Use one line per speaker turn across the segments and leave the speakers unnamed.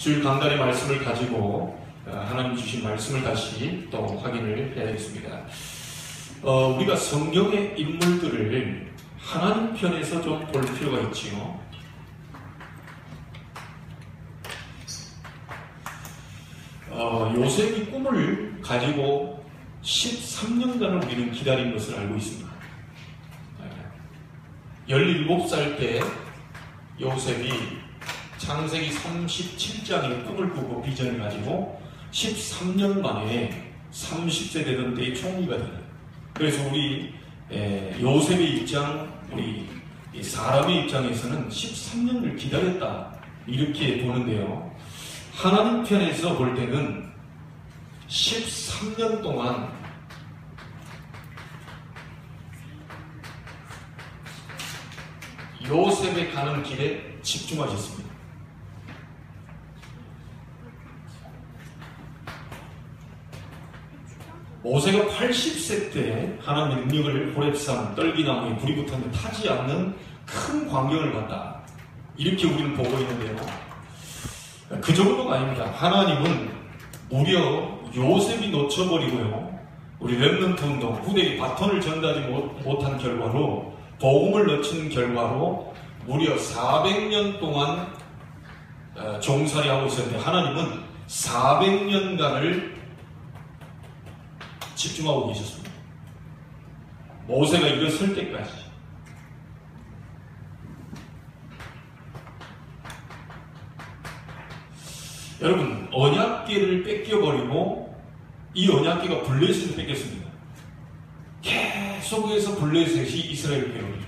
주일 강단의 말씀을 가지고 하나님 주신 말씀을 다시 또 확인을 해야 되겠습니다. 우리가 성경의 인물들을 하나님 편에서 좀 볼 필요가 있지요. 요셉이 꿈을 가지고 13년간을 우리는 기다린 것을 알고 있습니다. 17살 때 요셉이 창세기 37장의 꿈을 꾸고 비전을 가지고 13년 만에 30세 되던 때에 총리가 되는. 그래서 우리 요셉의 입장, 우리 사람의 입장에서는 13년을 기다렸다 이렇게 보는데요. 하나님 편에서 볼 때는 13년 동안 요셉의 가는 길에 집중하셨습니다. 모세가 80세 때 하나님의 능력을 호렙산 떨기나무에 불이 붙었는데 타지 않는 큰 광경을 봤다. 이렇게 우리는 보고 있는데요. 그 정도가 아닙니다. 하나님은 무려 요셉이 놓쳐버리고요. 우리 렘넌트 운동, 후대에 바톤을 전달하지 못한 결과로 복음을 놓친 결과로 무려 400년 동안 종살이 하고 있었는데 하나님은 400년간을 집중하고 계셨습니다. 모세가 일어설 때까지. 여러분, 언약궤를 뺏겨버리고 이 언약궤가 블레셋을 뺏겼습니다. 계속해서 블레셋이 이스라엘을 괴롭혔죠.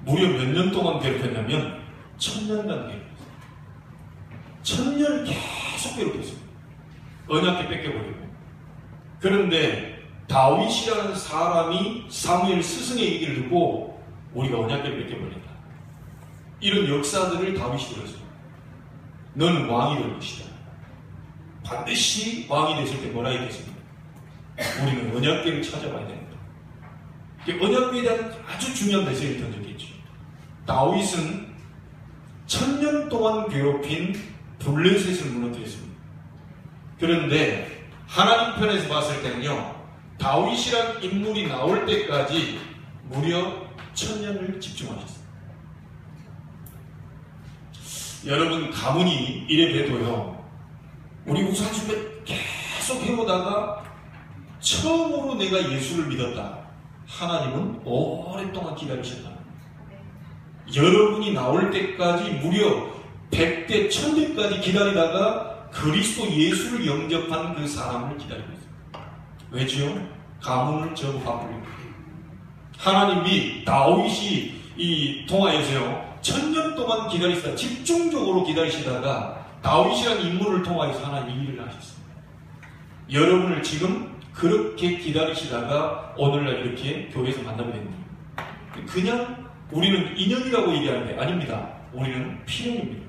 무려 몇 년 동안 괴롭혔냐면 1000년간 괴롭혔어요. 1000년을 계속 괴롭혔습니다. 언약궤 뺏겨버리고. 그런데 다윗이라는 사람이 사무엘 스승의 얘기를 듣고 우리가 언약궤를 뺏겨버린다. 이런 역사들을 다윗이 들었습니다. 너는 왕이 될 것이다. 반드시 왕이 됐을 때 뭐라 했겠습니까? 우리는 언약궤를 찾아봐야 됩니다. 언약궤에 대한 아주 중요한 메시지를 던졌겠죠. 다윗은 1000년 동안 괴롭힌 블레셋을 무너뜨렸습니다. 그런데 하나님 편에서 봤을 때는요, 다윗이란 인물이 나올 때까지 무려 1000년을 집중하셨어요. 여러분, 가문이 이래 봬도요, 우리 우상숭배 계속 해오다가 처음으로 내가 예수를 믿었다. 하나님은 오랫동안 기다리셨다. 여러분이 나올 때까지 무려 100대, 1000대까지 기다리다가 그리스도 예수를 영접한 그 사람을 기다리고 있습니다. 왜지요? 가문을 전부 바꾸려고. 하나님이 다윗이 이 통하여서요, 1000년 동안 기다리시다, 집중적으로 기다리시다가 다윗이라는 인물을 통하여서 하나님 일을 하셨습니다. 여러분을 지금 그렇게 기다리시다가 오늘날 이렇게 교회에서 만나게 됩니다. 그냥 우리는 인연이라고 얘기하는데 아닙니다. 우리는 필연입니다.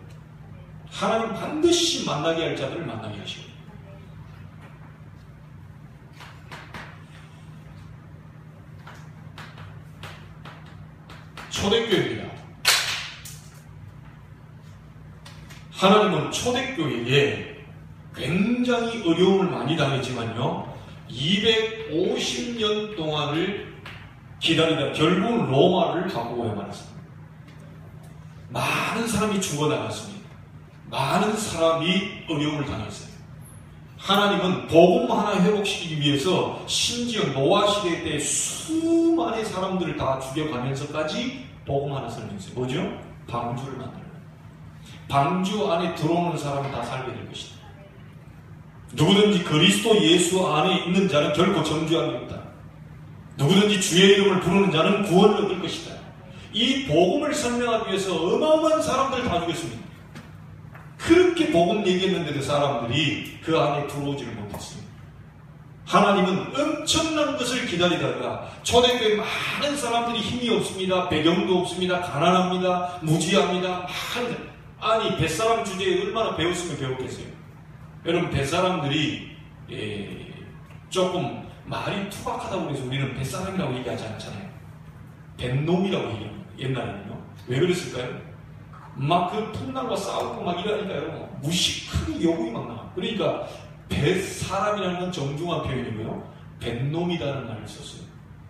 하나님 반드시 만나게 할 자들을 만나게 하시고. 초대교회입니다. 하나님은 초대교회에 굉장히 어려움을 많이 당했지만요, 250년 동안을 기다리다 결국은 로마를 바꾸고야 말았습니다. 많은 사람이 죽어나갔습니다. 많은 사람이 어려움을 당했어요. 하나님은 복음 하나 회복시키기 위해서 심지어 노아 시대 때 수많은 사람들을 다 죽여가면서까지 복음 하나 설명했어요. 뭐죠? 방주를 만들어요. 방주 안에 들어오는 사람은 다 살게 될 것이다. 누구든지 그리스도 예수 안에 있는 자는 결코 정죄함이 없다. 누구든지 주의 이름을 부르는 자는 구원을 얻을 것이다. 이 복음을 설명하기 위해서 어마어마한 사람들을 다 죽였습니다. 그렇게 복음 얘기했는데도 사람들이 그 안에 들어오지를 못했습니다. 하나님은 엄청난 것을 기다리다가 초대교회 많은 사람들이 힘이 없습니다. 배경도 없습니다. 가난합니다. 무지합니다. 아니 뱃사람 주제에 얼마나 배웠으면 배웠겠어요. 여러분, 뱃사람들이 조금 말이 투박하다고 해서 우리는 뱃사람이라고 얘기하지 않잖아요. 뱃놈이라고 얘기합니다. 옛날에는요. 왜 그랬을까요? 막 그 풍랑과 싸우고 막 이러니까요. 무식하게 여우이 막 나와. 그러니까 뱃사람이라는 건 정중한 표현이고요. 뱃놈이라는 말을 썼어요.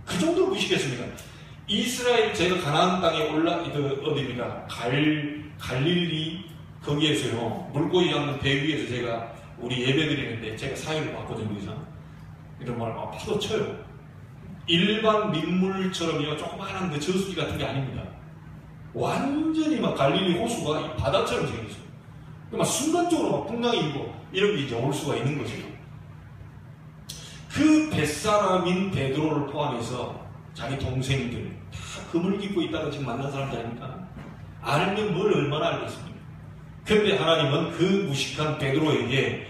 그 정도로 무식했습니다. 이스라엘 제가 가나안 땅에 어디입니까? 갈릴리 거기에서요. 물고기 잡는 배 위에서 제가 우리 예배 드리는데 제가 사회를 봤거든요. 거기서. 이런 말을 막 파도 쳐요. 일반 민물처럼요. 조그마한 그 저수지 같은 게 아닙니다. 완전히 막 갈릴리 호수가 바다처럼 생겼어요. 막 순간적으로 막 풍랑이 일고 이런 게 이제 올 수가 있는 거죠. 그 뱃사람인 베드로를 포함해서 자기 동생들 다 금을 깃고 있다가 지금 만난 사람들 아닙니까? 알면 뭘 얼마나 알겠습니까? 근데 하나님은 그 무식한 베드로에게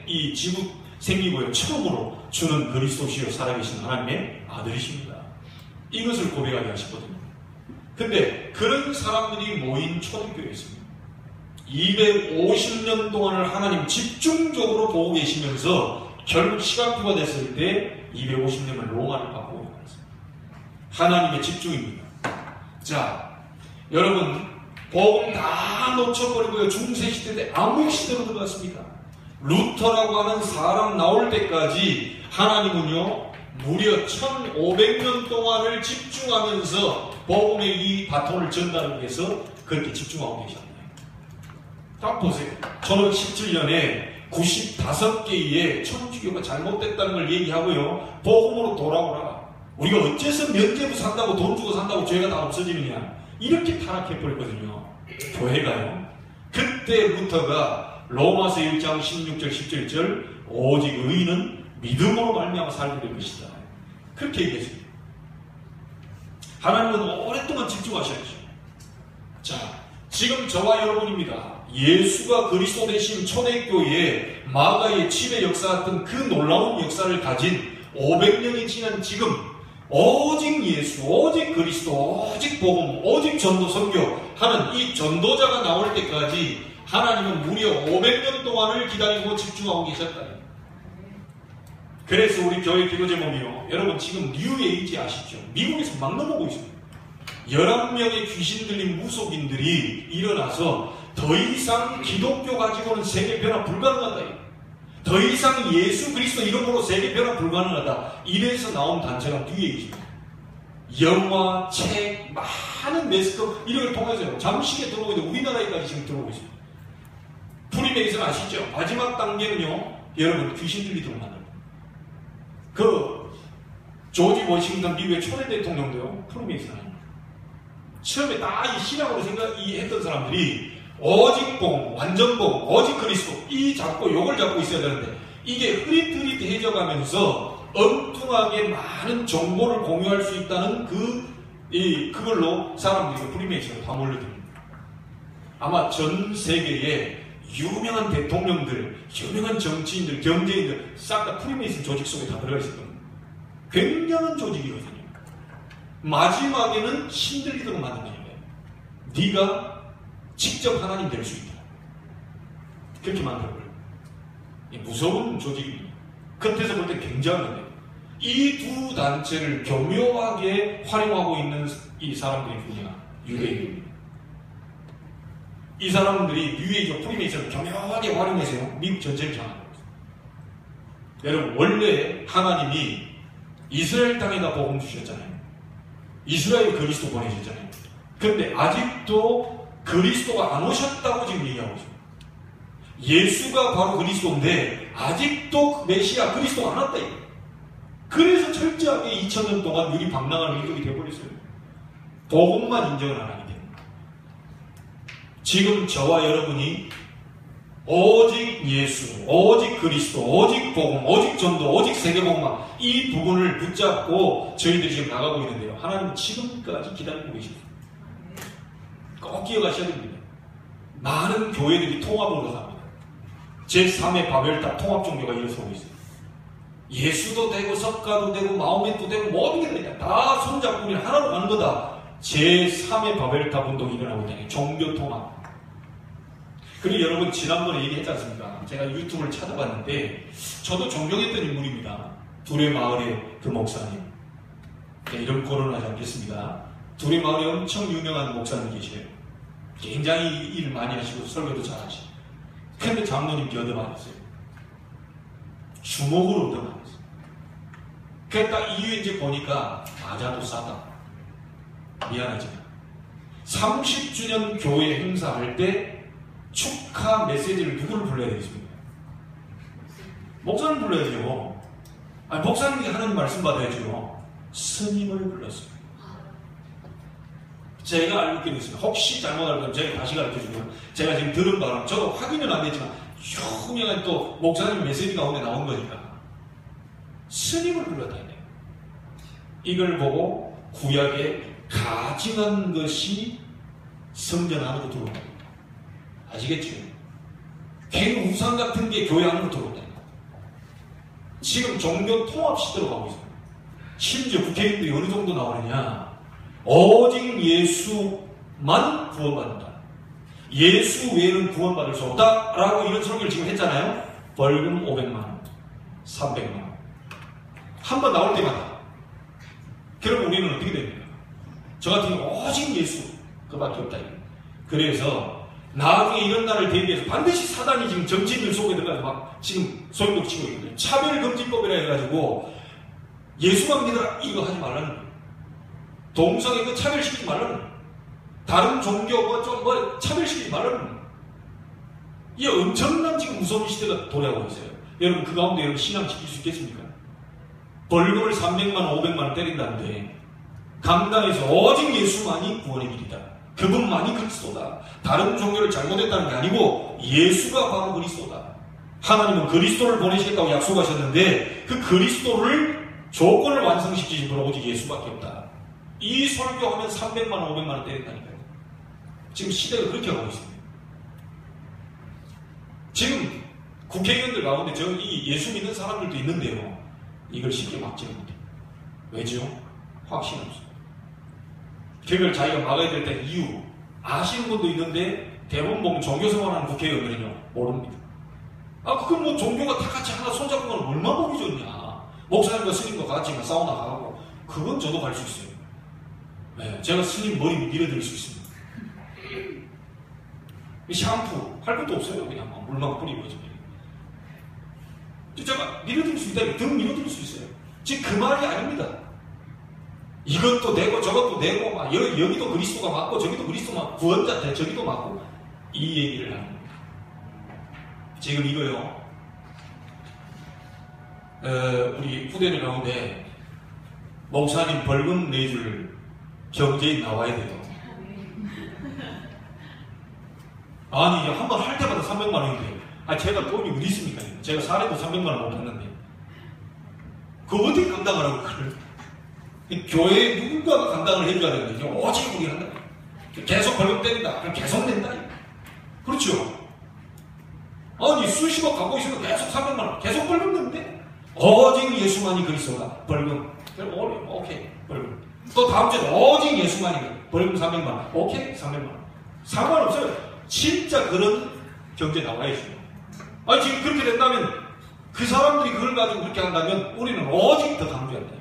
이 지구 생기고요. 처음으로 주는 그리스도시요 살아계신 하나님의 아들이십니다. 이것을 고백하게 하시거든요. 근데 그런 사람들이 모인 초대교회였습니다. 250년 동안을 하나님 집중적으로 보고 계시면서 결국 시간표가 됐을 때 250년을 로마를 바꾸고 있습니다. 하나님의 집중입니다. 자, 여러분 복음 다 놓쳐버리고요. 중세시대 때 암흑시대로 들어갔습니다. 루터라고 하는 사람 나올 때까지 하나님은요 무려 1500년 동안을 집중하면서 복음의 이 바톤을 전달하기 위해서 그렇게 집중하고 계셨네요. 딱 보세요. 1517년에 95개의 천주교가 잘못됐다는 걸 얘기하고요. 복음으로 돌아오라. 우리가 어째서 면죄부 산다고 돈 주고 산다고 죄가 다 없어지느냐. 이렇게 타락해버렸거든요. 교회가요. 그때 루터가 로마서 1장 16절 17절 오직 의인은 믿음으로 말미암아 살게 될 것이다. 그렇게 얘기했습니다. 하나님은 오랫동안 집중하셔야죠. 자, 지금 저와 여러분입니다. 예수가 그리스도 되신 초대교회에 마가의 치매 역사 같은 그 놀라운 역사를 가진 500년이 지난 지금 오직 예수, 오직 그리스도, 오직 복음, 오직 전도 선교 하는 이 전도자가 나올 때까지 하나님은 무려 500년 동안을 기다리고 집중하고 계셨다. 그래서 우리 교회 기도 제목이요. 여러분 지금 뉴에이지 아시죠? 미국에서 막 넘어오고 있습니다. 11명의 귀신 들린 무속인들이 일어나서 더 이상 기독교 가지고는 세계 변화 불가능하다. 더 이상 예수 그리스도 이름으로 세계 변화 불가능하다. 이래서 나온 단체가 뉴에이지입니다. 영화, 책, 많은 매스컴 이런 걸 통해서요. 잠시에 들어오고 있는데 우리나라에까지 지금 들어오고 있습니다. 프리메이슨 아시죠? 마지막 단계는요. 여러분 귀신 들리도록 만듭니다. 그 조지 워싱턴 미국의 초대 대통령도요. 프리메이슨 아닙니다. 처음에 다 이 신앙으로 했던 사람들이 오직 복음, 완전 복음, 오직 그리스도 요걸 잡고 있어야 되는데 이게 흐릿흐릿해져가면서 엉뚱하게 많은 정보를 공유할 수 있다는 그걸로 사람들이 프리메이슨을 다 몰려듭니다. 아마 전 세계에 유명한 대통령들, 유명한 정치인들, 경제인들 싹 다 프리메이슨 조직 속에 다 들어가 있을 겁니다. 굉장한 조직이거든요. 마지막에는 신들리도록 만든 거예요. 네가 직접 하나님 될 수 있다. 그렇게 만들어버려요. 무서운 조직입니다. 겉에서 볼 때 굉장한데 이 두 단체를 교묘하게 활용하고 있는 이 사람들이 누구냐? 유대인입니다. 이 사람들이 뉴에이지 프리메이슨을 교묘하게 활용해서요. 미국 전체를 장악하고 있습니다. 여러분 원래 하나님이 이스라엘 땅에다 복음 주셨잖아요. 이스라엘 그리스도 보내셨잖아요. 그런데 아직도 그리스도가 안 오셨다고 지금 얘기하고 있습니다. 예수가 바로 그리스도인데 아직도 메시아 그리스도가 안 왔다. 그래서 철저하게 2000년 동안 유리 방랑하는 민족이 되어버렸어요. 복음만 인정을 안 하게 됩니다. 지금 저와 여러분이 오직 예수, 오직 그리스도, 오직 복음, 오직 전도, 오직 세계복음만 이 부분을 붙잡고 저희들이 지금 나가고 있는데요. 하나님은 지금까지 기다리고 계십니다. 꼭 기억하셔야 됩니다. 많은 교회들이 통합을 합니다. 제3의 바벨탑 통합 종교가 일어서고 있어요. 예수도 되고 석가도 되고 마호멧도 되고 모든 게 되냐. 다 손잡고 우리 하나로 가는 거다. 제3의 바벨탑 운동이 일어나고 있잖아요. 종교 통합. 그리고 여러분 지난번에 얘기했지 않습니까? 제가 유튜브를 찾아봤는데 저도 존경했던 인물입니다. 둘의 마을의 그 목사님. 이름 거론하지 않겠습니다. 둘의 마을에 엄청 유명한 목사님 계시네요. 굉장히 일을 많이 하시고 설교도 잘하시고. 근데 장로님께 얻어맞았어요. 주먹으로 얻어맞았어요. 그러니까 이후에 이제 보니까 맞아도 싸다. 미안하지만 30주년 교회 행사할 때 축하 메시지를 누구를 불러야 되겠습니까? 목사님 불러야죠. 아니, 목사님이 하는 말씀 받아야죠. 스님을 불렀어요. 제가 알고 있습니다. 혹시 잘못 알면 제가 다시 가르쳐주고요. 제가 지금 들은 바는 저도 확인은 안 됐지만 유명한 또 목사님 메시지 가운데 나온 거니까 스님을 불렀다. 이걸 보고 구약에 가증한 것이 성전 안으로 들어온다. 아시겠죠? 괜히 우상 같은 게 교회 안으로 들어온다. 지금 종교 통합 시대로 가고 있어요. 심지어 국회의원들이 어느 정도 나오느냐. 오직 예수만 구원받는다. 예수 외에는 구원받을 수 없다. 라고 이런 설교를 지금 했잖아요. 벌금 500만 원, 300만 원. 한 번 나올 때마다. 그럼 우리는 어떻게 됩니까? 저 같은 경우 오직 예수 그밖에 없다. 그래서 나중에 이런 날을 대비해서 반드시 사단이 지금 정치인들 속에 들어가서 막 지금 소용돌이 치고 있거든요. 차별금지법이라 해가지고 예수만 믿어라 이거 하지 말라는 거예요. 동성애 그 차별시키지 말라는 거예요. 다른 종교 좀 차별시키지 말라는 거예요. 이 엄청난 지금 무서운 시대가 도래하고 있어요. 여러분 그 가운데 여러분 신앙 지킬 수 있겠습니까? 벌금을 300만 원, 500만 원 때린다는데 강단에서 오직 예수만이 구원의 길이다. 그분만이 그리스도다. 다른 종교를 잘못했다는 게 아니고 예수가 바로 그리스도다. 하나님은 그리스도를 보내시겠다고 약속하셨는데 그 그리스도를 조건을 완성시키신 분은 오직 예수밖에 없다. 이 설교하면 300만 원, 500만 원 때린다니까요. 지금 시대가 그렇게 가고 있습니다. 지금 국회의원들 가운데 이 예수 믿는 사람들도 있는데요. 이걸 쉽게 막지는 못해요. 왜죠? 확신 없어요. 그걸 자기가 막아야 될 때 이유 아시는 분도 있는데 대부분 보면 종교생활하는 국회의원들은요 모릅니다. 아 그건 뭐 종교가 다 같이 하나 손잡고 가면 얼마나 보기 좋냐. 목사님과 스님과 같이 사우나 가고 그건 저도 갈 수 있어요. 네, 제가 스님 머리 밀어드릴 수 있습니다. 샴푸 할 것도 없어요. 그냥 물만 뿌리고 제가 밀어드릴 수 있다. 등 밀어드릴 수 있어요. 지금 그 말이 아닙니다. 이것도 내고 저것도 내고 막 여기도 그리스도가 맞고 저기도 그리스도 맞고 구원자 저기도 맞고 이 얘기를 하는 겁니다. 지금 이거요. 우리 후대들 가운데 목사님 벌금 내줄 경제인 나와야 돼요. 아니 한 번 할 때마다 300만 원인데 제가 돈이 어디 있습니까? 제가 사례도 300만 원 못 했는데 그거 어떻게 감당하라고 그래요? 교회에 누군가가 감당을 해줘야 되는데 오직 우리 한다. 계속 벌금 때린다. 그럼 계속 낸다. 그렇죠? 아니 수십억 갖고 있으면 계속 300만 원 계속 벌금 내는데 오직 예수만이 그리스도다. 벌금. 오케이 벌금. 또 다음 주에 오직 예수만이 벌금 300만 원. 오케이 300만 원. 상관없어요. 진짜 그런 경제 나와야죠. 아니 지금 그렇게 된다면 그 사람들이 그걸 가지고 그렇게 한다면 우리는 오직 더 강조한다.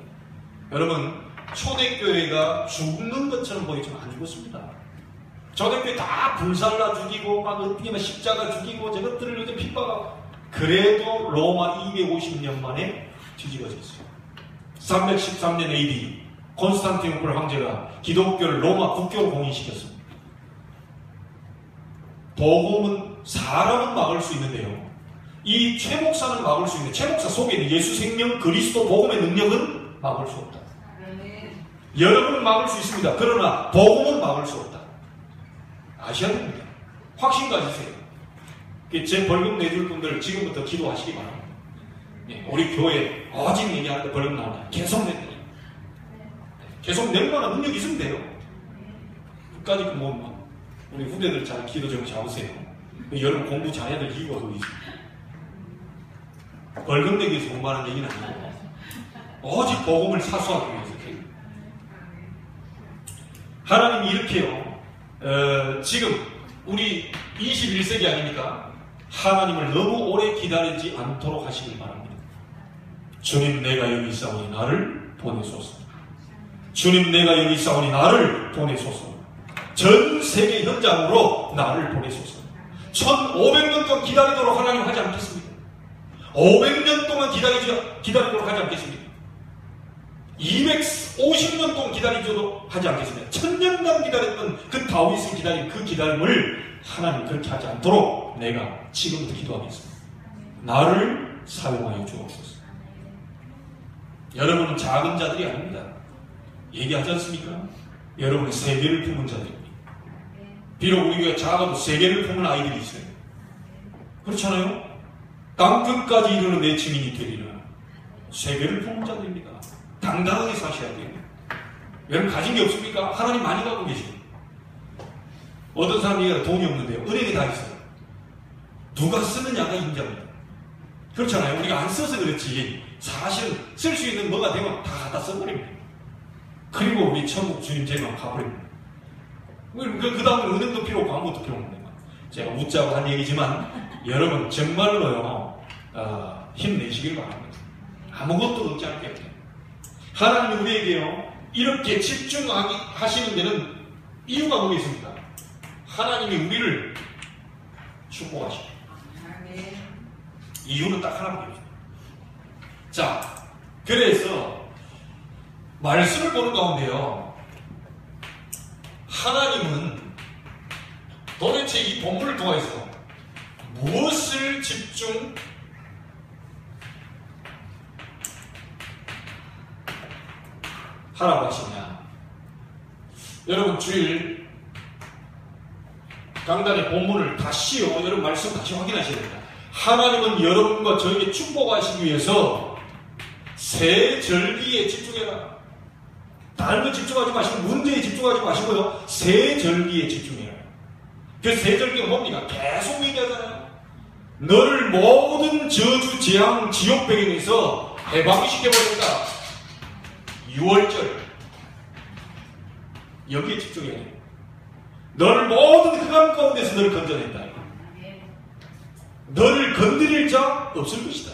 여러분 초대교회가 죽는 것처럼 보이지만 안 죽었습니다. 초대교회 다 불살라 죽이고 막 어떻게 십자가 죽이고 저것들을 요즘 핍박하고 그래도 로마 250년 만에 뒤집어졌어요. 313년 AD 콘스탄티노플 황제가 기독교를 로마 국교로 공인시켰습니다. 복음은 사람은 막을 수 있는데요. 이 최목사는 막을 수 있는데 최목사 속에 있는 예수 생명 그리스도 복음의 능력은 막을 수 없다. 여러분은 막을 수 있습니다. 그러나 복음은 막을 수 없다. 아셔야 됩니다. 확신 가지세요. 제 벌금 내줄 분들 지금부터 기도하시기 바랍니다. 우리 교회 오직 얘기하는데 벌금 나온다. 계속 낸다. 계속 낼 만한 능력이 있으면 돼요. 끝까지 우리 후대들 잘 기도 좀 잡으세요. 여러분 공부 잘해야 될 이유가 거기 있습니다. 벌금 내기 위해서 공부하는 얘기는 아니고 오직 복음을 사수하기 위해서. 하나님이 이렇게요. 지금 우리 21세기 아닙니까? 하나님을 너무 오래 기다리지 않도록 하시길 바랍니다. 주님 내가 여기 있사오니 나를 보내소서. 주님 내가 여기 있사오니 나를 보내소서. 전 세계 현장으로 나를 보내소서. 1500년 동안 기다리도록 하나님 하지 않겠습니다. 500년 동안 기다리도록 하지 않겠습니다. 250년 동안 기다리도록 하지 않겠습니다. 1000년간 기다렸던 그 다윗을 기다린 그 기다림을 하나님 그렇게 하지 않도록 내가 지금부터 기도하겠습니다. 나를 사용하여 주옵소서. 여러분은 작은 자들이 아닙니다. 얘기하지 않습니까? 여러분은 세계를 품은 자들입니다. 비록 우리가 작아도 세계를 품은 아이들이 있어요. 그렇잖아요? 땅끝까지 이르는 내 증인이 되리라. 세계를 품은 자들입니다. 당당하게 사셔야 돼요. 여러분 가진 게 없습니까? 하나님 많이 갖고 계시고. 어떤 사람이 돈이 없는데요. 은행에 다 있어요. 누가 쓰느냐가 인정입니다. 그렇잖아요. 우리가 안 써서 그렇지 사실은 쓸 수 있는 뭐가 되면 다 갖다 써버립니다. 그리고 우리 천국 주님 제만 가버립니다. 그 다음에 은행도 필요 없고 아무것도 필요 없는 거예요. 제가 웃자고 한 얘기지만 여러분 정말로요 힘내시길 바랍니다. 아무것도 얻지 않게 돼요. 하나님이 우리에게요 이렇게 집중하시는 데는 이유가 뭐겠습니까? 하나님이 우리를 축복하십니다. 이유는 딱 하나밖에 없습니다. 자, 그래서 말씀을 보는 가운데요 하나님은 도대체 이 본문을 통해서 무엇을 집중하라고 하시냐. 여러분 주일 강단의 본문을 다시요 여러분 말씀 다시 확인하셔야 됩니다. 하나님은 여러분과 저에게 축복하시기 위해서 새 절기에 집중해라. 다른 거 집중하지 마시고 문제에 집중하지 마시고요 새 절기에 집중해라. 그 새 절기가 뭡니까? 계속 얘기하잖아요. 너를 모든 저주, 재앙, 지옥 배경에서 해방시켜버린다. 6월절 여기에 집중해야 돼요. 너를 모든 흑암 가운데서 너를 건져낸다. 너를 건드릴 자 없을 것이다.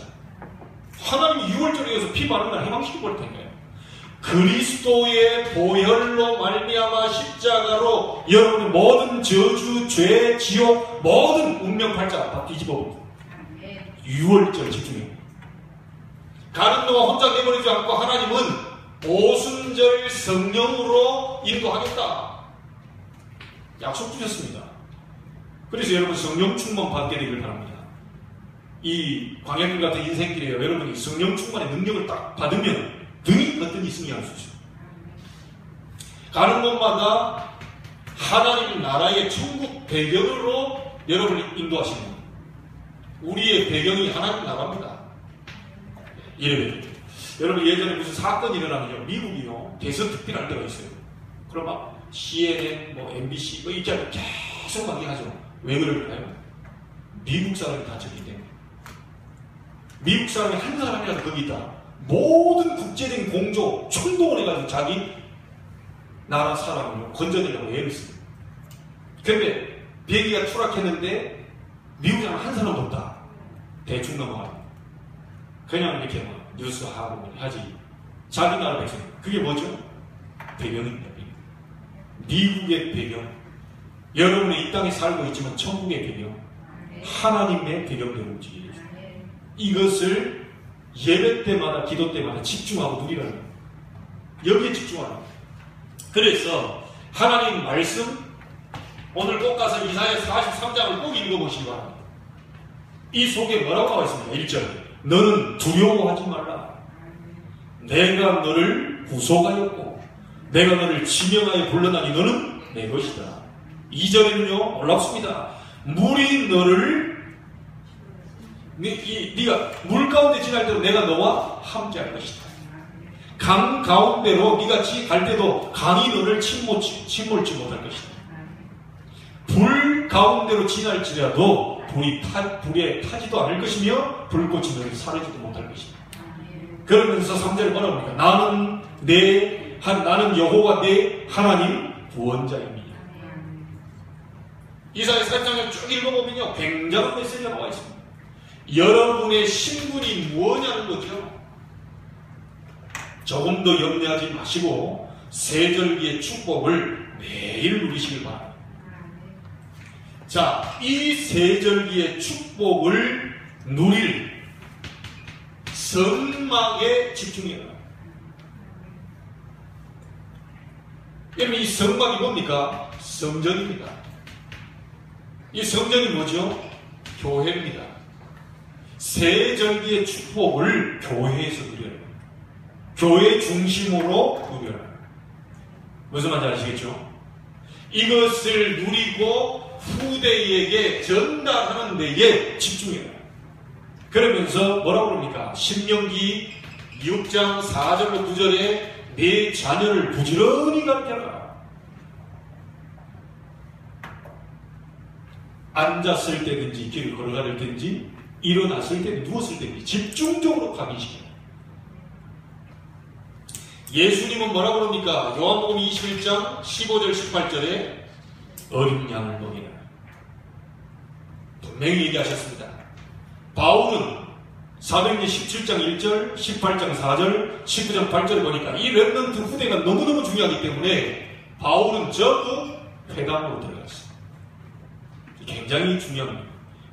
하나님이 6월절에서 피 바른 날 해방시켜버릴 텐가요? 그리스도의 보혈로 말미암아 십자가로 여러분의 모든 저주, 죄, 지옥, 모든 운명 팔자 다 뒤집어버립니다. 6월절 집중해요. 가는 동안 혼자 내버리지 않고 하나님은 오순절 성령으로 인도하겠다. 약속 주셨습니다. 그래서 여러분 성령 충만 받게 되길 바랍니다. 이 광야길 같은 인생길에 여러분이 성령 충만의 능력을 딱 받으면 등이 어떤 이승이 할 수 있어요. 가는 곳마다 하나님 나라의 천국 배경으로 여러분을 인도하시는 겁니다. 우리의 배경이 하나님 나라입니다. 이래요. 여러분 예전에 무슨 사건이 일어나면요 미국이요 대선 특필할 때가 있어요. 그럼 막 CNN, MBC 이렇게 계속 막 얘기하죠. 왜 그럴까요? 미국 사람이 다 저기 때문에. 미국 사람이 한 사람이라도 거기 있다. 모든 국제적인 공조 총동원 해가지고 자기 나라 사람을 건져내려고 애를 씁니다. 그런데 비행기가 추락했는데 미국 사람 한 사람도 없다. 대충 넘어가요. 그냥 이렇게 막 뉴스하고 하지. 자기 나라 백성. 그게 뭐죠? 배경입니다. 미국의 배경. 여러분은 이 땅에 살고 있지만 천국의 배경. 하나님의 배경대로 움직이죠. 이것을 예배 때마다 기도 때마다 집중하고 누리라는 거예요. 여기에 집중하라는 거예요. 그래서 하나님 말씀 오늘 꼭 가서 이사야 43장을 꼭 읽어보시기 바랍니다. 이 속에 뭐라고 나와 있습니까? 1절 너는 두려워하지 말라. 내가 너를 구속하였고 내가 너를 지명하여 불러나니 너는 내 것이다. 2절에는요 놀랍습니다. 물이 너를 네가 물 가운데 지날 때도 내가 너와 함께 할 것이다. 강 가운데로 네가 갈 때도 강이 너를 침몰치 못할 것이다. 불 가운데로 지날지라도 불에 타지도 않을 것이며 불꽃이 너를 사르지도 못할 것이다. 그러면서 3절에 뭐라고 합니까? 나는 여호와 내 하나님 구원자입니다. 이사야 43장을 쭉 읽어보면요 굉장한 메시지가 나와 있습니다. 여러분의 신분이 무엇냐는 거죠. 조금 더 염려하지 마시고 세절기의 축복을 매일 누리시길 바랍니다. 자, 이 세절기의 축복을 누릴 성막에 집중해라. 여러분, 이 성막이 뭡니까? 성전입니다. 이 성전이 뭐죠? 교회입니다. 세절기의 축복을 교회에서 누려라. 교회 중심으로 누려라. 무슨 말인지 아시겠죠? 이것을 누리고 후대에게 전달하는 데에 집중해라. 그러면서 뭐라고 그럽니까? 신명기 6장 4절로 9절에 내 자녀를 부지런히 가르쳐라. 앉았을 때든지 길을 걸어갈 때든지 일어났을 때 누웠을 때든지 집중적으로 각인시켜라. 예수님은 뭐라고 그럽니까? 요한복음 21장 15절 18절에 어린 양을 먹이라. 분명히 얘기하셨습니다. 바울은 사도행전 17장 1절, 18장 4절, 19장 8절을 보니까 이 렘넌트 후대가 너무너무 중요하기 때문에 바울은 적극 회당으로 들어갔어요. 굉장히 중요합니다.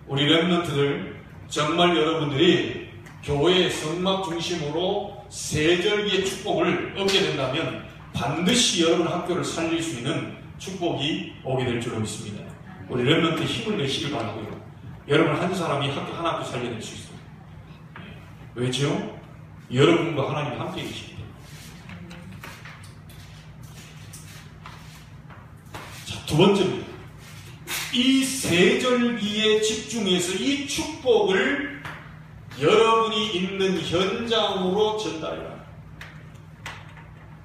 우리 렘넌트들 정말 여러분들이 교회 성막 중심으로 세절기의 축복을 얻게 된다면 반드시 여러분 학교를 살릴 수 있는 축복이 오게 될 줄로 믿습니다. 우리 렘넌트 힘을 내시길 바라고요. 여러분 한 사람이 한 학교 살려낼 수 있습니다. 왜죠? 여러분과 하나님이 함께 계시기 때문에. 자, 두 번째입니다. 이 세절기에 집중해서 이 축복을 여러분이 있는 현장으로 전달해라.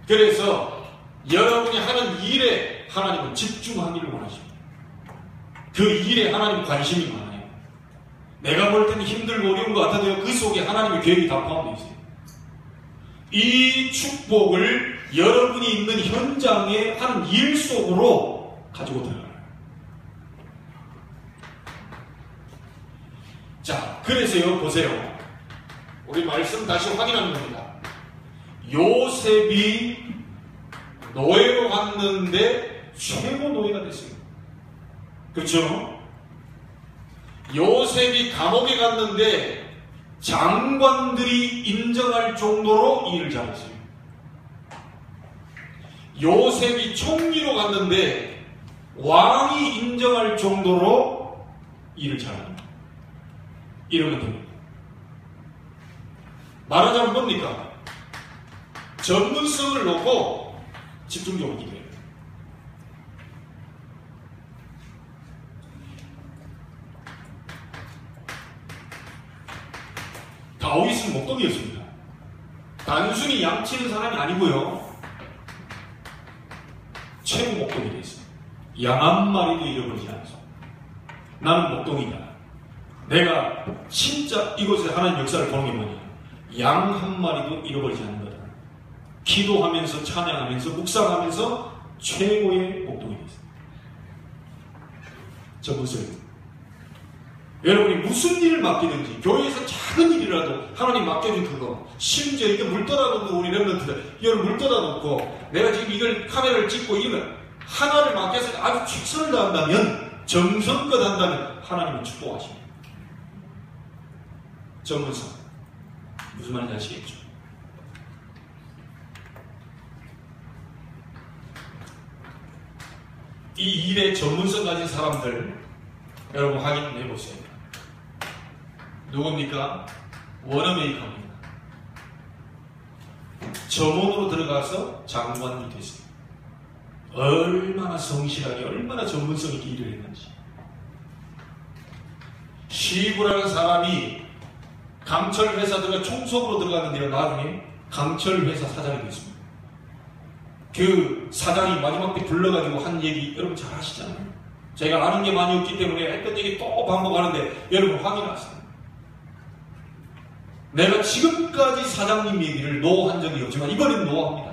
그래서 여러분이 하는 일에 하나님은 집중하기를 원하십니다. 그 일에 하나님 관심이 많아요. 내가 볼 때는 힘들고 어려운 것 같아도요, 그 속에 하나님의 계획이 다 포함되어 있어요. 이 축복을 여러분이 있는 현장에 하는 일 속으로 가지고 들어가요. 자, 그래서요, 보세요. 우리 말씀 다시 확인하는 겁니다. 요셉이 노예로 갔는데 최고 노예가 됐어요. 그렇죠? 요셉이 감옥에 갔는데 장관들이 인정할 정도로 일을 잘했어요. 요셉이 총리로 갔는데 왕이 인정할 정도로 일을 잘합니다. 이러면 됩니다. 말하자면 뭡니까? 전문성을 놓고 집중적으로 기도해요. 다윗은 목동이었습니다. 단순히 양치는 사람이 아니고요. 최고 목동이 됐어요. 양 한 마리도 잃어버리지 않았어. 나는 목동이다. 내가 진짜 이곳에 하나님 역사를 보는 게 뭐냐? 양 한 마리도 잃어버리지 않는 거다. 기도하면서 찬양하면서 묵상하면서 최고의 목동이 됐어요. 전문성입니다. 여러분이 무슨 일을 맡기든지 교회에서 작은 일이라도 하나님 맡겨준 그거, 심지어 이게 물 떠다놓는 우리 렘넌트들, 이걸 물 떠다놓고 내가 지금 이걸 카메라를 찍고 이러면 하나를 맡겨서 아주 최선을 다한다면, 정성껏 한다면 하나님은 축복하십니다. 전문성. 무슨 말인지 아시겠죠? 이 일에 전문성 가진 사람들 여러분 확인해 보세요. 누굽니까? 워너메이커입니다. 점원으로 들어가서 장관이 됐어요. 얼마나 성실하게, 얼마나 전문성 있게 일을 했는지. 시부라는 사람이 강철 회사 들어가 총수업으로 들어갔는데요, 나중에 강철 회사 사장이 됐습니다. 그 사장이 마지막 때 불러가지고 한 얘기 여러분 잘 아시잖아요. 제가 아는 게 많이 없기 때문에 했던 얘기 또 반복하는데 여러분 확인하세요. 내가 지금까지 사장님 얘기를 노한 적이 없지만 이번엔 노합니다.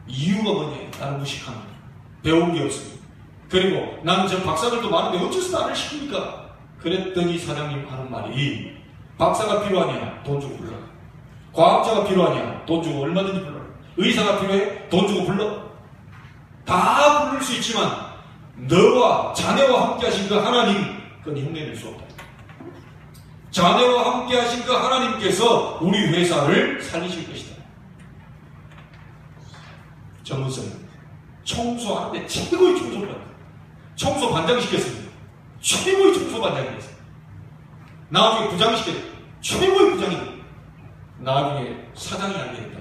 이유가 뭐냐? 나는 무식합니다. 배운 게 없습니다. 그리고 나는 저 박사들도 많은데 어째서 나를 시킵니까? 그랬더니 사장님 하는 말이, 박사가 필요하냐? 돈 주고 불러. 과학자가 필요하냐? 돈 주고 얼마든지 불러. 의사가 필요해? 돈 주고 불러. 다 부를 수 있지만 너와 자네와 함께 하신 그 하나님, 그건 흉내낼 수 없다. 자네와 함께 하신 그 하나님께서 우리 회사를 살리실 것이다. 전문성입니다. 청소하는데 최고의 청소반, 청소 반장 시켰습니다. 최고의 청소 반장이 됐어요. 나중에 부장 시켰어요. 최고의 부장이 나중에 사장이 안 되겠다.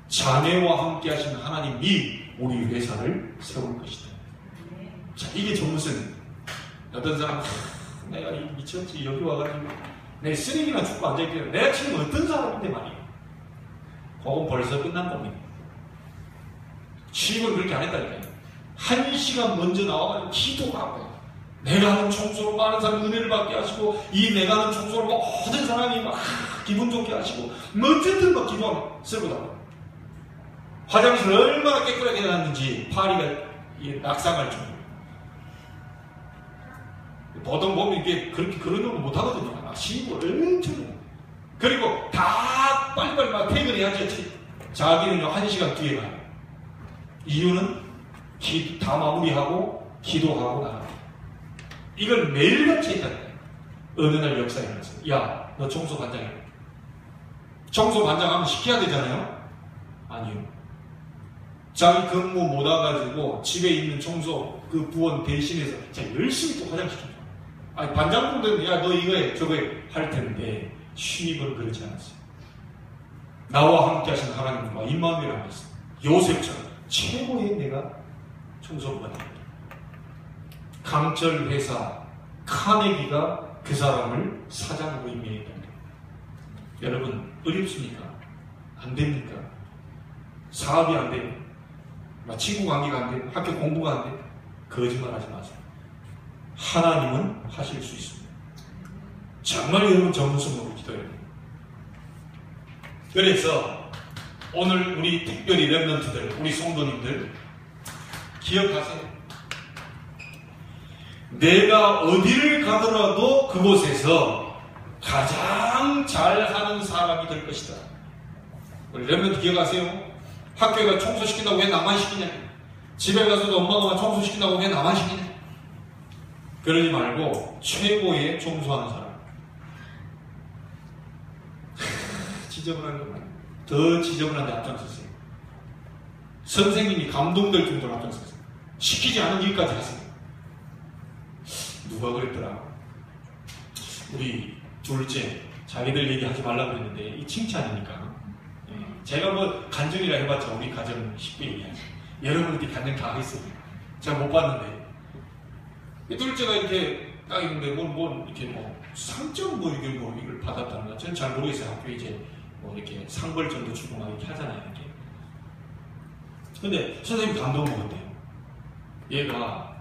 자네와 함께 하신 하나님이 우리 회사를 세울 것이다. 자, 이게 전문성입니다. 어떤 사람은 내가 미쳤지, 여기 와가지고 내 쓰레기나 죽고 앉아있길래 내가 지금 어떤 사람인데 말이야. 그건 벌써 끝난 겁니다. 취임을 그렇게 안 했다니까요. 1시간 먼저 나와가지고 기도하고, 내가 하는 청소로 많은 사람이 은혜를 받게 하시고, 이 내가 하는 청소로 모든 사람이 막 기분 좋게 하시고, 어쨌든 막 기도하면 슬프다고. 화장실 얼마나 깨끗하게 해놨는지 파리가 낙상할 정도. 보통 보면 이게 그렇게 그런 거 못하거든요. 막 쉬고 엄청. 그리고 다 빨리빨리 막 퇴근해야지. 자기는 1시간 뒤에 가요. 이유는 다 마무리하고 기도하고 나가요. 이걸 매일같이 했다는 거예요. 어느 날 역사에 일어나서, 야, 너 청소 반장이야. 청소 반장하면 시켜야 되잖아요? 아니요. 자기 근무 못 와가지고 집에 있는 청소 그 부원 대신해서 진짜 열심히 또 화장시켜줘. 아니, 반장분들은 야, 너 이거 해, 저거 해, 할 텐데 신입은 그러지 않았어요. 나와 함께 하신 하나님과 임마누엘을 하면서 요셉처럼 최고의 내가 청소부가 됩니다. 강철 회사 카네기가 그 사람을 사장으로 임명했답니다. 여러분, 어렵습니까? 안 됩니까? 사업이 안 돼요? 친구 관계가 안 돼요? 학교 공부가 안 돼요? 거짓말 하지 마세요. 하나님은 하실 수 있습니다. 정말 여러분 전문성으로 기도해야 돼요. 그래서 오늘 우리 특별히 렘넌트들, 우리 성도님들 기억하세요. 내가 어디를 가더라도 그곳에서 가장 잘하는 사람이 될 것이다. 우리 렘넌트 기억하세요. 학교에 가 청소시킨다고 왜 나만 시키냐? 집에 가서도 엄마가 청소시킨다고 왜 나만 시키냐? 그러지 말고 최고의 청소하는 사람. 지저분한 것만 더 지저분한 데 앞장서세요. 선생님이 감동될 정도로 앞장서세요. 시키지 않은 일까지 하세요. 누가 그랬더라? 우리 둘째, 자기들 얘기하지 말라고 했는데 이 칭찬이니까. 제가 뭐 간증이라 해봤자 우리 가정은 쉽게 얘기하죠. 여러분들이 간증 다 했어요. 제가 못 봤는데 둘째가 이렇게 딱 있는데 이렇게 상점 이걸 받았다는 거 저는 잘 모르겠어요. 학교에 이제 이렇게 상벌점도 주고 막 이렇게 하잖아요. 이렇게. 근데 선생님 감동 먹었대요. 얘가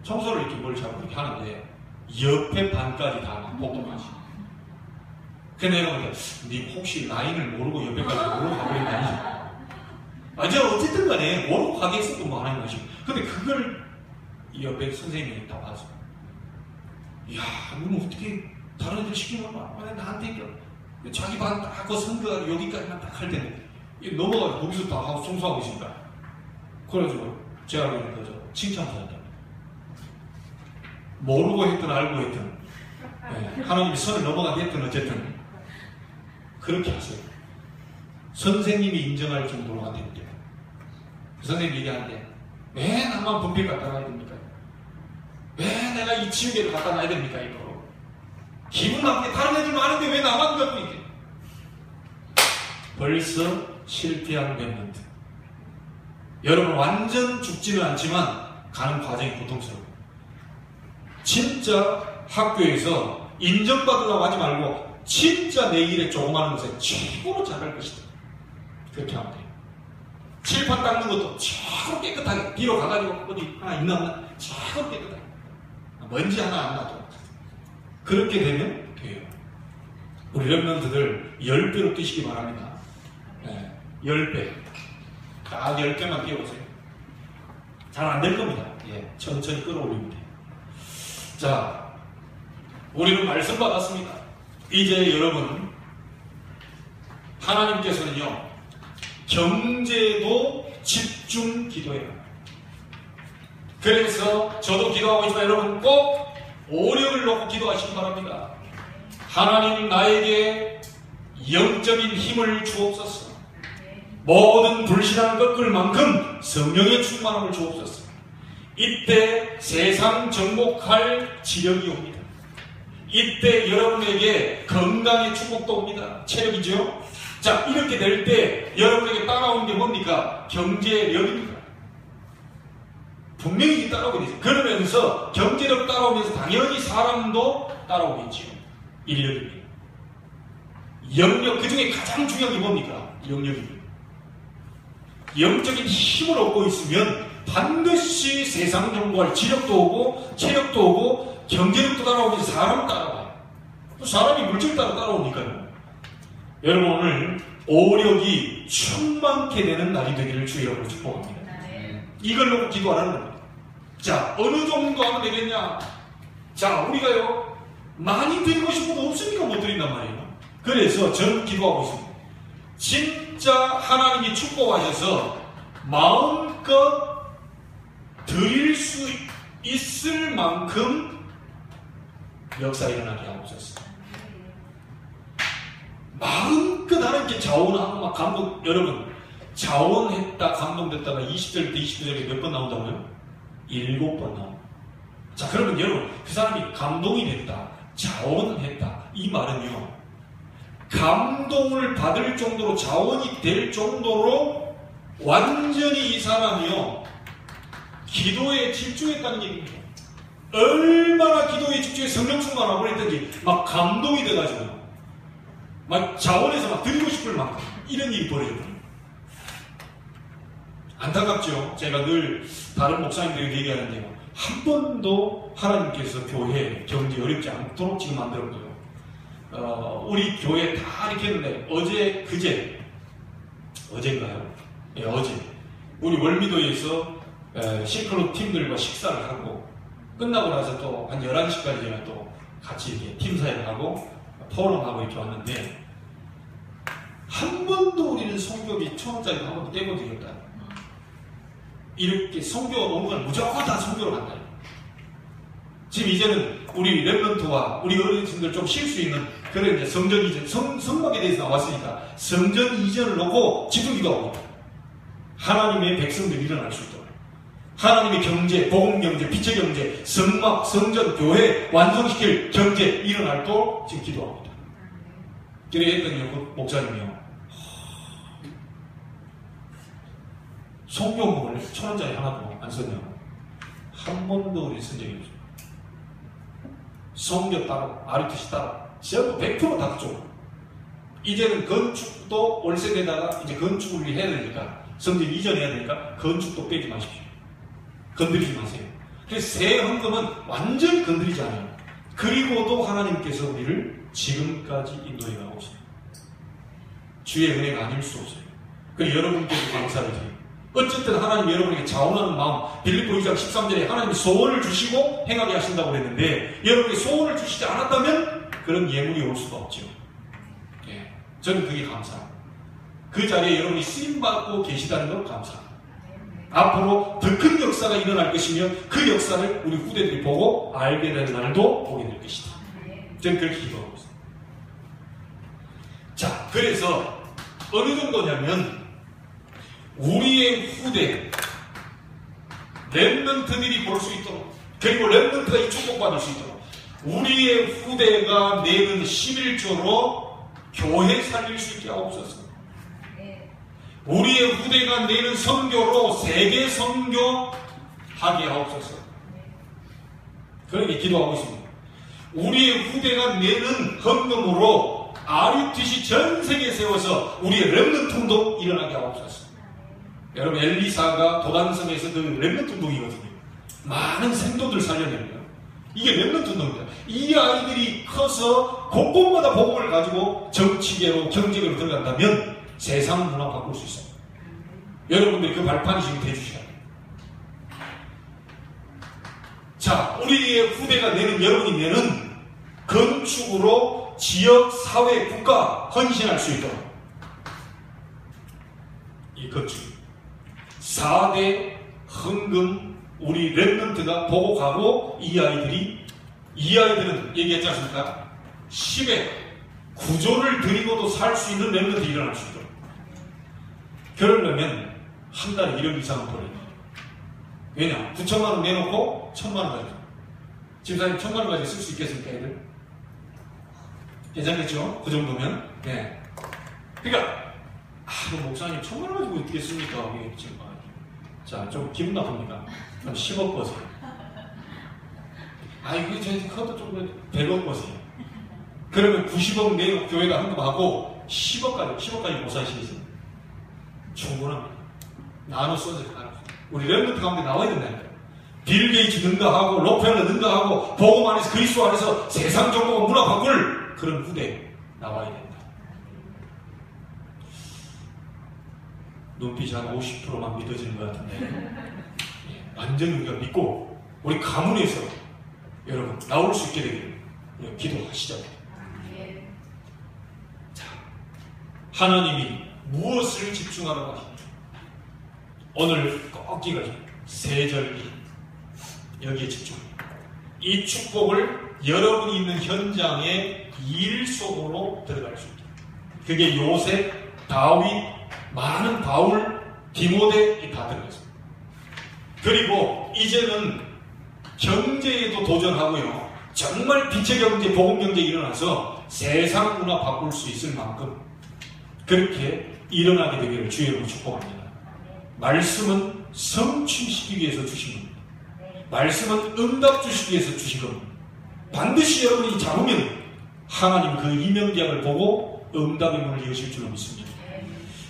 청소를 이렇게 뭘 잡고 이렇게 하는데 옆에 반까지 다 뽀뽀하시. 근데 내가 니 혹시 라인을 모르고 옆에까지 모르고 가버린 거 아니지? 아니야, 어쨌든 간에 모르고 가겠어도 뭐 하는 것이고. 근데 그걸 옆에 선생님이 다 봐서, 이야, 이건 어떻게 다른 애들 시키면 나한테 이거 자기 반 딱 하고 선거 여기까지만 딱 할 텐데 넘어가서 거기서 다 하고 청소하고 있습니다. 그래가지고 제가 그러니까 칭찬받았다. 모르고 했든 알고 했든, 네, 하나님이 선을 넘어가게 했든 어쨌든 그렇게 하세요. 선생님이 인정할 정도로 안 됩니다. 그 선생님이 얘기하는데 왜 나만 분필 갖다 놔야 됩니까? 왜 내가 이 치우개를 갖다 놔야 됩니까? 이거 기분 나쁘게 다른 애들 많은데 왜 나만 갖고 있게? 벌써 실패한 렘넌트. 여러분 완전 죽지는 않지만 가는 과정이 고통스러워요. 진짜 학교에서 인정받으려고 하지 말고 진짜 내 일에 조그마한 것에 최고로 잘할 것이다. 그렇게 하면 돼요. 칠판 닦는 것도 최고로 깨끗하게 뒤로 가가지고 어디 하나 있나 없나 최고로 깨끗하게 먼지 하나 안 나도 그렇게 되면 돼요. 우리 렘넌트들 10배로 뛰시기 바랍니다. 네, 10배 딱 10개만 뛰어보세요. 잘 안 될 겁니다. 예, 천천히 끌어올리면 돼요. 자, 우리는 말씀 받았습니다. 이제 여러분 하나님께서는요 경제도 집중 기도해요. 그래서 저도 기도하고 있지만 여러분 꼭 오력을 놓고 기도하시기 바랍니다. 하나님 나에게 영적인 힘을 주옵소서. 모든 불신앙을 꺾을 만큼 성령의 충만함을 주옵소서. 이때 세상 정복할 지력이 옵니다. 이때 여러분에게 건강의 축복도 옵니다. 체력이죠. 자, 이렇게 될 때 여러분에게 따라오는 게 뭡니까? 경제력입니다. 분명히 따라오게 되죠. 그러면서 경제력 따라오면서 당연히 사람도 따라오겠죠. 인력입니다. 영역, 그 중에 가장 중요한 게 뭡니까? 영역입니다. 영적인 힘을 얻고 있으면 반드시 세상 정보할 지력도 오고 체력도 오고 경제력도 따라오면서 사람은 따라와요. 사람이 물질 따라 따라오니까요. 여러분 오늘 오력이 충만케 되는 날이 되기를 주의 이름으로 축복합니다. 이걸 놓고 기도하라는 겁니다. 자, 어느 정도 하면 되겠냐? 자, 우리가요 많이 드리고 싶어도 없으니까 못 드린단 말이에요. 그래서 저는 기도하고 있습니다. 진짜 하나님이 축복하셔서 마음껏 드릴 수 있을 만큼 역사 일어나게 하옵소서. 마음껏 하나님께 자원하고 막 감동, 여러분 자원했다 감동됐다가 20절 때 29절에 몇 번 나온다고요? 7번 나옵니다. 자, 그러면 여러분 그 사람이 감동이 됐다, 자원했다, 이 말은요 감동을 받을 정도로 자원이 될 정도로 완전히 이 사람이요 기도에 집중했다는 얘기입니다. 얼마나 기도에 집중해서 성령 충만하고 그랬든지 막 감동이 돼가지고 막 자원해서 막 드리고 싶을 만큼 이런 일이 벌어졌거든요. 안타깝죠. 제가 늘 다른 목사님들에게 얘기하는데요, 한 번도 하나님께서 교회 경제 어렵지 않도록 지금 만들었고요. 우리 교회 다 이렇게 했는데 어제인가요? 예, 어제 우리 월미도에서 싱크로 팀들과 식사를 하고 끝나고 나서 또 한 11시까지 또 같이 이렇게 팀 사역을 하고 포럼하고 이렇게 왔는데 한 번도 우리는 성교비 1,000원짜리 한 번도 떼본 적이 없다. 이렇게 성교 오는 건 무조건 다 성교로 간다. 지금 이제는 우리 랩런트와 우리 어르신들 좀 쉴 수 있는 그런 이제 성전 이전, 성막에 대해서 나왔으니까 성전 이전을 놓고 집중 기도하고 있다. 하나님의 백성들이 일어날 수 있도록 하나님의 경제, 복음 경제, 빛의 경제, 성막, 성전, 교회 완성시킬 경제 일어날도록 지금 기도하고 있다. 그래 했더니 그 목사님이요, 성경을 1,000원짜리 하나도 안 썼냐고. 한 번도 우리 쓴 적이 없어요. 성경 따로, RUTC 따로, 전부 100%다 그쪽. 이제는 건축도 월세내다가 이제 건축을 해야 되니까, 성전 이전해야 되니까 건축도 빼지 마십시오. 건드리지 마세요. 그래서 새 헌금은 완전히 건드리지 않아요. 그리고도 하나님께서 우리를 지금까지 인도해 가고 있습니다. 주의 은혜가 아닐 수 없어요. 그리고 여러분께도 감사를 드려요. 어쨌든 하나님 여러분에게 자원하는 마음, 빌립보 2장 13절에 하나님이 소원을 주시고 행하게 하신다고 그랬는데 여러분이 소원을 주시지 않았다면 그런 예물이 올 수가 없죠. 예, 저는 그게 감사합니다. 그 자리에 여러분이 쓰임받고 계시다는 건 감사합니다. 앞으로 더 큰 역사가 일어날 것이며 그 역사를 우리 후대들이 보고 알게 되는 날도 오게 될 것이다. 저는 그렇게 기도하고 있습니다. 자, 그래서 어느 정도냐면 우리의 후대 렘넌트들이 볼 수 있도록, 그리고 렘넌트가 이 축복받을 수 있도록 우리의 후대가 내는 11조로 교회 살릴 수 있게 하옵소서. 우리의 후대가 내는 선교로 세계 선교하게 하옵소서. 그렇게 기도하고 있습니다. 우리의 후대가 내는 헌금으로 RUTC 전 세계에 세워서 우리의 렘넌트 운동 일어나게 하옵소서. 여러분 엘리사가 도단성에서 그 렘넌트 운동이거든요. 많은 생도들 살려냅니다. 이게 렘넌트 운동입니다. 이 아이들이 커서 곳곳마다 복음을 가지고 정치계로 경제계로 들어간다면 세상 문화 바꿀 수 있어요. 여러분들이 그 발판이 지금 돼주셔야 돼요. 자, 우리의 후대가 내는, 여러분이 내는 건축으로 지역, 사회, 국가 헌신할 수 있도록 이 건축 4대 헌금 우리 랩런트가 보고 가고 이 아이들은 얘기했지 않습니까? 10에 구조를 드리고도 살 수 있는 랩런트 일어날 수 있도록. 그러려면 한 달에 1억 이상은 벌어야 돼요. 왜냐? 9천만 원 내놓고 1,000만 원 가지고. 집사님 1,000만 원 가지고 쓸 수 있겠습니까, 애들? 괜찮겠죠? 그 정도면? 네. 그러니까, 목사님 1,000만 원 가지고 어떻게 씁니까? 이게 지금. 자, 좀 기분 나쁩니다. 한 10억 버세요. 이거 저희 그것도 좀 100억 버세요. 그러면 90억 내고 교회가 헌금하고 10억까지 못 사시겠어요? 충분합니다. 나눠 써서 가라. 우리 랩런트 가운데 나와야 된다니까요. 빌 게이츠 능가하고 록펠러 능가하고 복음 안에서 그리스도 안에서 세상 정보가 문화 바꿀 그런 후대 나와야 된다. 눈빛이 한 50%만 믿어지는 것 같은데 완전히 우리가 믿고 우리 가문에서 여러분 나올 수 있게 되기를 기도하시죠. 자, 하나님이 무엇을 집중하라고 하십니까? 오늘 꼭 기가지고 세절기 여기에 집중합니다. 이 축복을 여러분이 있는 현장의 일 속으로 들어갈 수 있다. 그게 요셉, 다윗, 많은 바울, 디모데 다 들어갔습니다. 그리고 이제는 경제에도 도전하고요. 정말 빛의 경제, 복음 경제 일어나서 세상 문화 바꿀 수 있을 만큼 그렇게 일어나게 되기를 주의 이름으로 축복합니다. 말씀은 성취시키기 위해서 주신 겁니다. 말씀은 응답 주시기 위해서 주신 겁니다. 반드시 여러분이 잡으면 하나님 그 이명계약을 보고 응답의 문을 여실 줄로 믿습니다.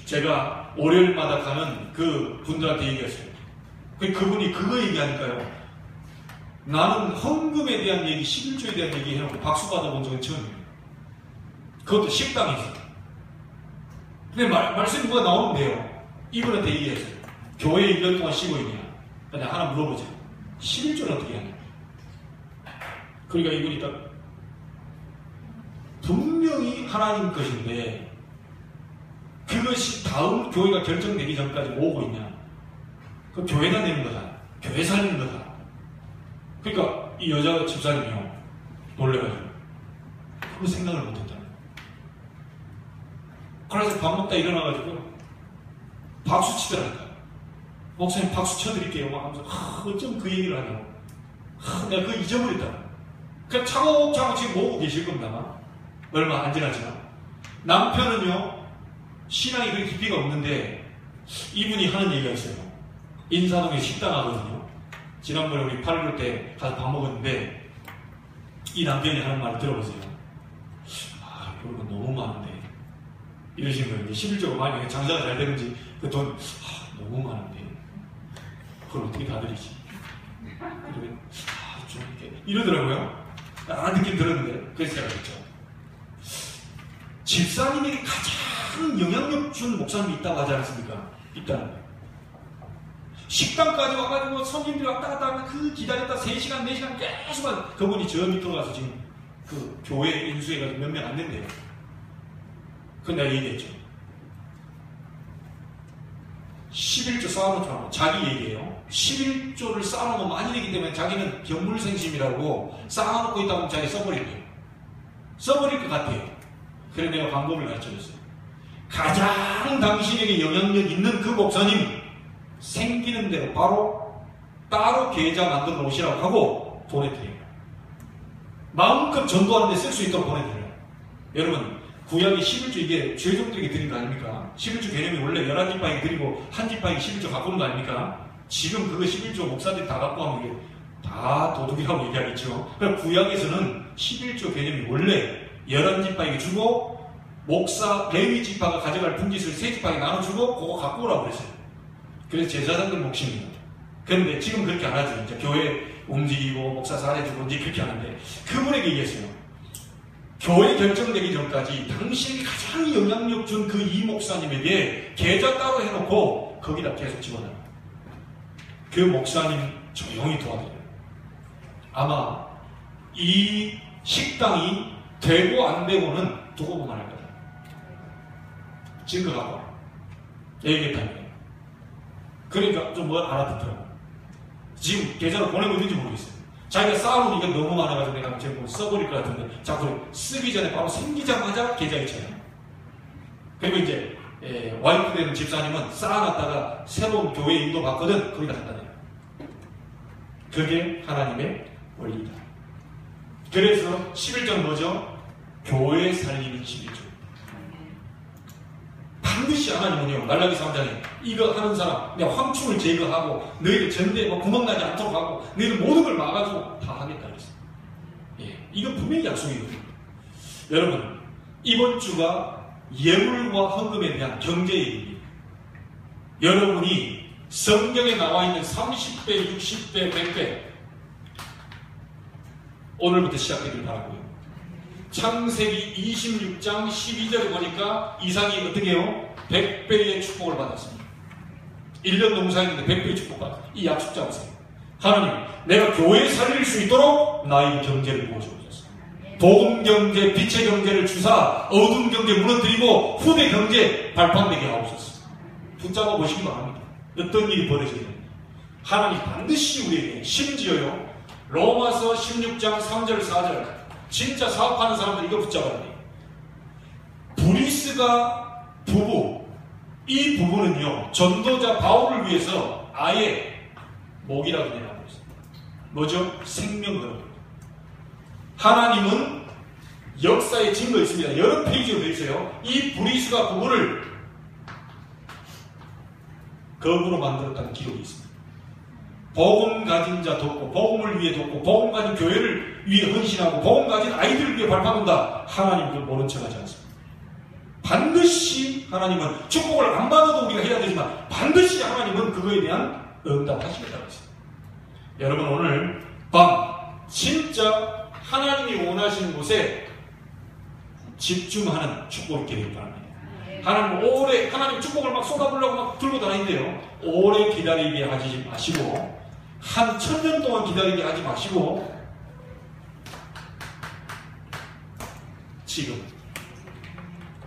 제가 월요일마다 가는 그 분들한테 얘기했어요. 그분이 그거 얘기하니까요. 나는 헌금에 대한 얘기, 11조에 대한 얘기 해놓고 박수 받아본 적은 처음이에요. 그것도 식당에서. 근데 말씀이 뭐가 나오면 돼요. 이분한테 얘기했어요. 교회 1년 동안 쉬고 있냐? 내가 하나 물어보자. 11조는 어떻게 하냐? 그러니까 이분이 딱 분명히 하나님 것인데 그것이 다음 교회가 결정되기 전까지 모으고 있냐? 그 교회가 내는 거다. 교회 살리는 거다. 그러니까 이 여자 집사님이요. 놀래가지고 그거 생각을 못했다. 그래서 밥 먹다 일어나가지고 박수 치더라니까. 목사님 박수 쳐드릴게요. 막 하면서 어쩜 그 얘기를 하냐고. 내가 그거 잊어버렸다. 그냥 차곡차곡 지금 모으고 계실 겁니다. 얼마 안 지나지나. 남편은요 신앙이 그렇게 깊이가 없는데 이분이 하는 얘기가 있어요. 인사동에 식당 하거든요. 지난번에 우리 8.16 때 가서 밥 먹었는데 이 남편이 하는 말을 들어보세요. 그런 거 너무 많은데 이러시는 거예요. 11조가 많이 장사가 잘 되는지 그 돈 너무 많은데 그걸 어떻게 다 드리지? 그러면 좀 이렇게 이러더라고요. 느낌 들었는데 그래서 제가 그랬죠. 집사님에게 가장 영향력 준 목사님이 있다고 하지 않습니까? 있다는 거예요. 식당까지 와가지고 손님들이 왔다 갔다 하면 그 기다렸다 3시간, 4시간 계속 그분이 저 밑으로 가서 지금 그 교회 인수해가지고 몇 명 안 된대요. 그건 내가 얘기했죠. 11조 쌓아놓고 자기 얘기예요. 11조를 쌓아놓으면 많이 되기 때문에 자기는 견물생심이라고 쌓아놓고 있다 보면 자기 써버릴게요. 써버릴 것 같아요. 그래서 내가 방법을 가르쳐줬어요. 가장 당신에게 영향력 있는 그 목사님 생기는 대로 바로 따로 계좌 만들어 놓으시라고 하고 보내드려요. 마음껏 전도하는 데 쓸 수 있도록 보내드려요. 여러분 구약의 11조 이게 죄종들에게 드린 거 아닙니까? 11조 개념이 원래 11지파에게 드리고 한 지파에게 11조 갖고 오는 거 아닙니까? 지금 그거 11조 목사들이 다 갖고 하면 이게 다 도둑이라고 얘기하겠죠. 그러니까 구약에서는 11조 개념이 원래 11지파에게 주고 목사 레위 지파가 가져갈 분깃을 3지파에게 나눠주고 그거 갖고 오라고 그랬어요. 그래서 제사장들 몫입니다. 그런데 지금 그렇게 안 하죠. 이제 교회 움직이고 목사 사례주고 이제 그렇게 하는데 그분에게 얘기했어요. 교회 결정되기 전까지 당신에게 가장 영향력 준 그 이 목사님에게 계좌 따로 해놓고 거기다 계속 집어넣어요. 그 목사님 조용히 도와드려요. 아마 이 식당이 되고 안 되고는 두고 보면 알 거다. 증거하고 얘기했다는 거예요. 그러니까 좀 뭘 알아듣더라고. 지금 계좌로 보내고 있는지 모르겠어요. 자기가 쌓아놓은 이게 너무 많아가지고 내가 지금 써버릴 것 같은데 자꾸 쓰기 전에 바로 생기자마자 계좌에 쳐요. 그리고 이제 와이프 되는 집사님은 쌓아놨다가 새로운 교회 인도 받거든 거기다 갖다 대요. 그게 하나님의 원리다. 그래서 11절 뭐죠? 교회 살리는 11조. 반드시 하나님은요, 말라기 3장에 이거 하는 사람, 내가 황충을 제거하고 너희들 전대에 구멍나지 않도록 하고 너희들 모든 걸 막아주고 다 하겠다 그랬어요. 예, 이건 분명히 약속이거든요. 여러분, 이번 주가 예물과 헌금에 대한 경제입니다. 여러분이 성경에 나와 있는 30배, 60배, 100배 오늘부터 시작되길 바라고요. 창세기 26장 12절에 보니까 이삭이 어떻게 해요? 100배의 축복을 받았습니다. 1년 농사했는데 100배의 축복 받았어요. 이 약속 잡으세요. 하나님, 내가 교회 살릴 수 있도록 나의 경제를 부어주옵소서. 복음 경제, 빛의 경제를 주사 어두운 경제 무너뜨리고 후대 경제 발판되게 하옵소서. 붙잡아 보시기 바랍니다. 어떤 일이 벌어져야 됩니다. 하나님 반드시 우리에게, 심지어요, 로마서 16장 3절 4절 진짜 사업하는 사람들 이거 붙잡아야 돼요. 브리스가 부부, 이 부부는요, 전도자 바울을 위해서 아예 목이라고 내라고 했어요. 뭐죠? 생명을. 하나님은 역사에 증거 있습니다. 여러 페이지로 되어 있어요. 이 브리스가 부부를 거부로 만들었다는 기록이 있습니다. 복음 가진 자 돕고, 복음을 위해 돕고, 복음 가진 교회를 위해 헌신하고, 복음 가진 아이들을 위해 발판한다. 하나님을 모른 척하지 않습니다. 반드시 하나님은 축복을 안 받아도 우리가 해야 되지만 반드시 하나님은 그거에 대한 응답하시겠다고 했습니다. 여러분, 오늘 밤 진짜 하나님이 원하시는 곳에 집중하는 축복이 되길 바랍니다. 하나님 축복을 막 쏟아부으려고 막 들고 다니는데요, 오래 기다리게 하지 마시고, 한 1000년 동안 기다리게 하지 마시고, 지금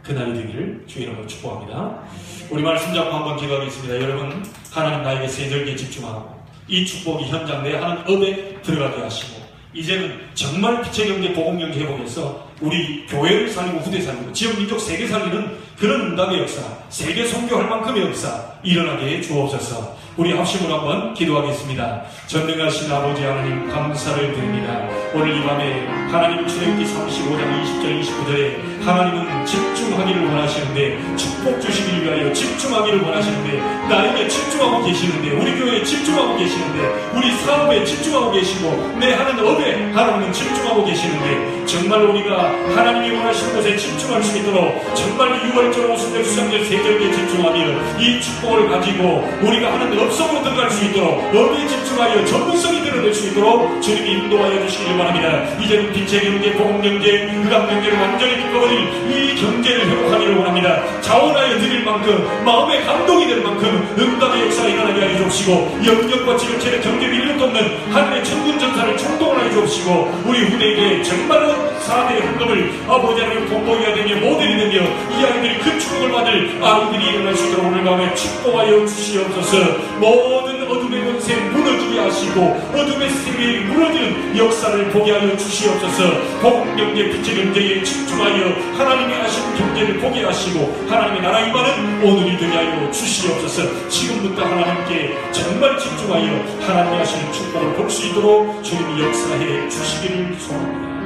그날이 되기를 주의 이름으로 축복합니다. 우리 말씀 잡고 한번 기도하겠습니다. 여러분, 하나님 나에게 세절기에 집중하고 이 축복이 현장 내 하는 업에 들어가게 하시고, 이제는 정말 빛의 경제, 복음 경제 회복해서 우리 교회를 살리고 후대 살리고 지역 민족 세계 살리는 그런 응답의 역사, 세계 선교할 만큼의 역사 일어나게 해 주옵소서. 우리 합심으로 한번 기도하겠습니다. 전능하신 아버지 하나님, 감사를 드립니다. 오늘 이 밤에 하나님 출애굽기 35장 20절 29절에 하나님은 집중하기를 원하시는데, 축복 주시길 위하여 집중하기를 원하시는데, 나에게 집중하고 계시는데, 우리 교회에 집중하고 계시는데, 우리 사업에 집중하고 계시고, 내 하는 업에 하나님은 집중하고 계시는데, 정말 우리가 하나님이 원하시는 곳에 집중할 수 있도록 정말 6월절, 오순절, 수장절, 세절기에 집중하며 이 축복을 가지고 우리가 하는 업 속으로 들어갈 수 있도록, 업에 집중하여 전문성이 드러낼 수 있도록 주님이 인도하여 주시길 바랍니다. 이제는 빛의 경제, 복음 경제, 의학 경제를 완전히 묶어버릴 이 경제를 회복하기를 원합니다. 자원하여 드릴 만큼, 마음에 감동이 될 만큼 응답의 역사가 일어나게 하여 주옵시고, 영역과 지역체의 경제 밀림도 없는 하늘의 천군 전사를 총동원하여 주옵시고, 우리 후대에게 정말로 4대의 헌금을 아버지 하나님 본보기가 되며 모델이 되며 이 아이들이 큰 축복을 받을 아이들이 일어날 수 있도록 오늘 밤에 축복하여 주시옵소서. 모든 어둠의 권세 무너지게 하시고 어둠의 세계에 무너지는 역사를 보게 하여 주시옵소서. 복음 경제, 빛의 경제에 집중하여 하나님이 하신 경제를 보게 하시고 하나님의 나라 임하는 오늘이 되게 하여 주시옵소서. 지금부터 하나님께 정말 집중하여 하나님이 하시는 축복을 볼 수 있도록 주님이 역사해 주시기를 소원합니다.